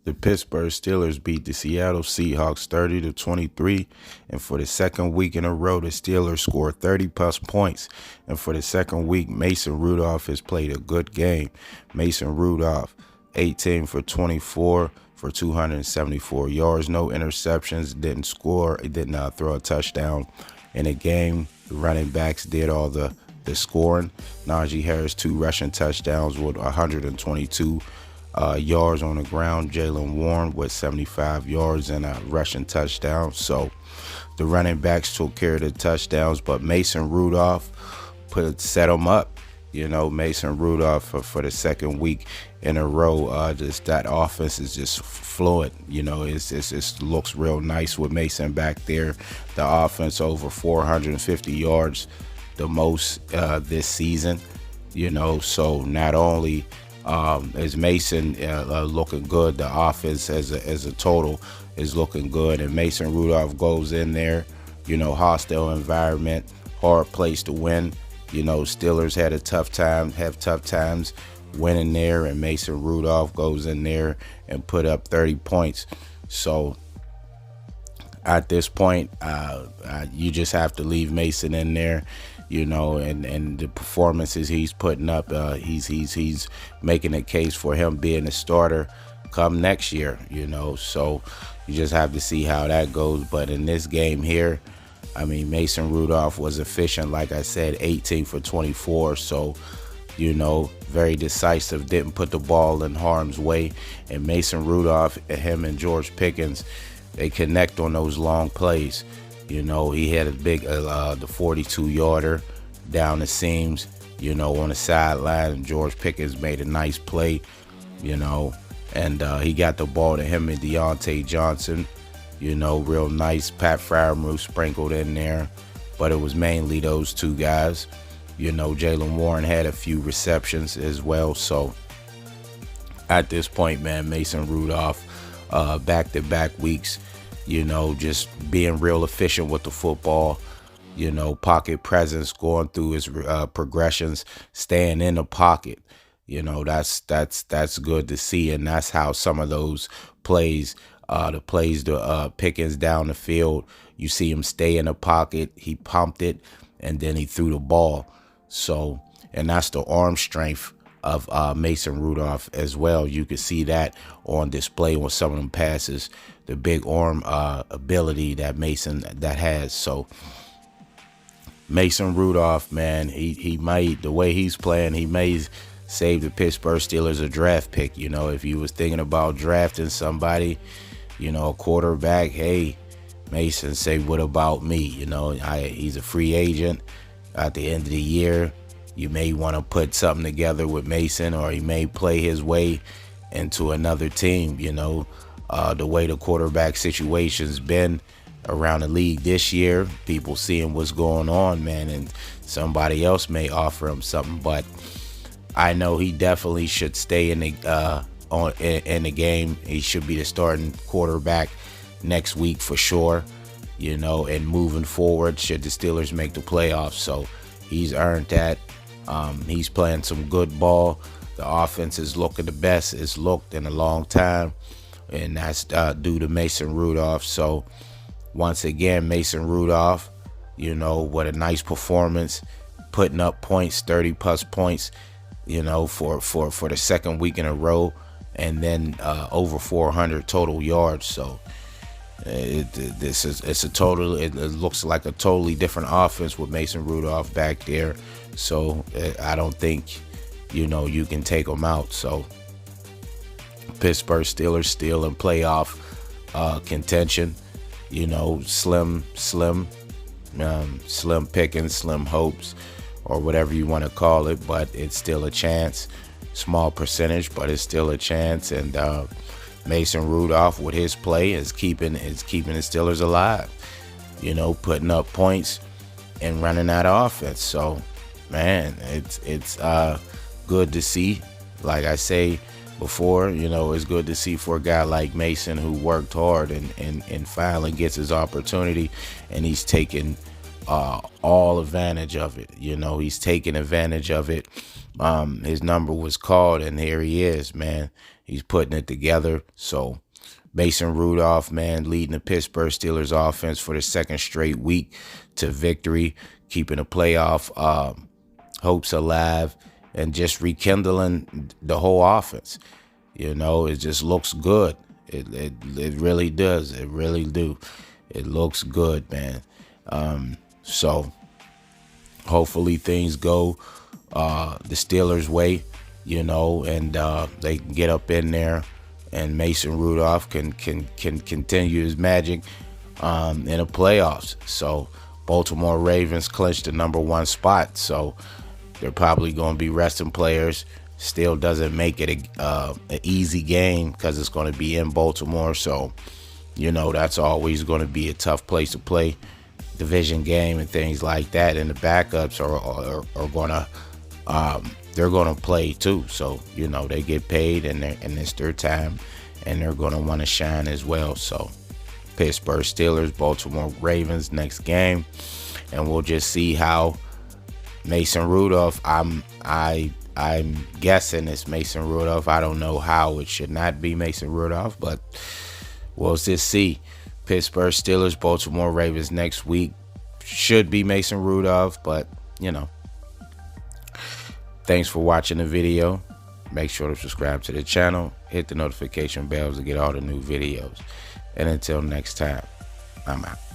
The Pittsburgh Steelers beat the Seattle Seahawks 30-23, and for the second week in a row, the Steelers scored 30-plus points. And for the second week, Mason Rudolph has played a good game. Mason Rudolph, 18 for 24 for 274 yards, no interceptions, didn't score, did not throw a touchdown in a game. The running backs did all the scoring. Najee Harris, 2 rushing touchdowns with 122 yards on the ground. Jaylen Warren with 75 yards and a rushing touchdown. So the running backs took care of the touchdowns, but Mason Rudolph set them up. Mason Rudolph for the second week in a row. Just that offense is just fluid. It looks real nice with Mason back there. The offense over 450 yards, the most this season. So not only is Mason looking good, the offense as a total is looking good, and Mason Rudolph goes in there, hostile environment, hard place to win. Steelers have tough times winning there, and Mason Rudolph goes in there and put up 30 points. So at this point, you just have to leave Mason in there, and the performances he's putting up, he's making a case for him being a starter come next year, so you just have to see how that goes. But in this game here, Mason Rudolph was efficient, like I said, 18 for 24, so very decisive, didn't put the ball in harm's way. And Mason Rudolph, him and George Pickens, they connect on those long plays. He had a big the 42-yarder down the seams, on the sideline, and George Pickens made a nice play, and he got the ball to him and Deontay Johnson, real nice. Pat Freiermuth sprinkled in there, but it was mainly those two guys. Jaylen Warren had a few receptions as well. So at this point, man, Mason Rudolph, back-to-back weeks, just being real efficient with the football, pocket presence, going through his progressions, staying in the pocket. That's good to see, and that's how some of those plays, the Pickens down the field, you see him stay in the pocket. He pumped it, and then he threw the ball. So, and that's the arm strength of Mason Rudolph as well. You can see that on display with some of them passes, the big arm ability that Mason has. So Mason Rudolph, man, he might, the way he's playing, he may save the Pittsburgh Steelers a draft pick. If you was thinking about drafting somebody, a quarterback, hey, Mason, say, what about me? He's a free agent at the end of the year. You may want to put something together with Mason, or he may play his way into another team. The way the quarterback situation's been around the league this year, people seeing what's going on, man, and somebody else may offer him something. But I know he definitely should stay in the game. He should be the starting quarterback next week for sure. And moving forward, should the Steelers make the playoffs. So he's earned that. He's playing some good ball. The offense is looking the best it's looked in a long time, and that's due to Mason Rudolph. So once again, Mason Rudolph, what a nice performance, putting up points, 30-plus points, for the second week in a row, and then over 400 total yards. So it looks like a totally different offense with Mason Rudolph back there. So I don't think you can take them out. So Pittsburgh Steelers still in playoff contention. Slim pickings, slim hopes, or whatever you want to call it, but it's still a chance. Small percentage, but it's still a chance. And Mason Rudolph, with his play, is keeping the Steelers alive. Putting up points and running that offense. So, man, it's good to see. Like I say before, it's good to see for a guy like Mason who worked hard and finally gets his opportunity, and he's taking all advantage of it. He's taking advantage of it. His number was called, and here he is, man. He's putting it together. So Mason Rudolph, man, leading the Pittsburgh Steelers offense for the second straight week to victory, keeping the playoff hopes alive, and just rekindling the whole offense. You know, it just looks good. It really does. It really do. It looks good, man. So hopefully things go the Steelers' way, you know, and they can get up in there, and Mason Rudolph can continue his magic in the playoffs. So Baltimore Ravens clinched the #1 spot. So they're probably going to be resting players. Still doesn't make it an easy game because it's going to be in Baltimore. So, you know, that's always going to be a tough place to play. Division game and things like that. And the backups are going to they're going to play too. So, you know, they get paid and it's their time, and they're going to want to shine as well. So Pittsburgh Steelers, Baltimore Ravens next game, and we'll just see how Mason Rudolph. I'm guessing it's Mason Rudolph. I don't know how it should not be Mason Rudolph, but we'll just see. Pittsburgh Steelers, Baltimore Ravens next week. Should be Mason Rudolph, but, you know. Thanks for watching the video. Make sure to subscribe to the channel. Hit the notification bells to get all the new videos. And until next time, I'm out.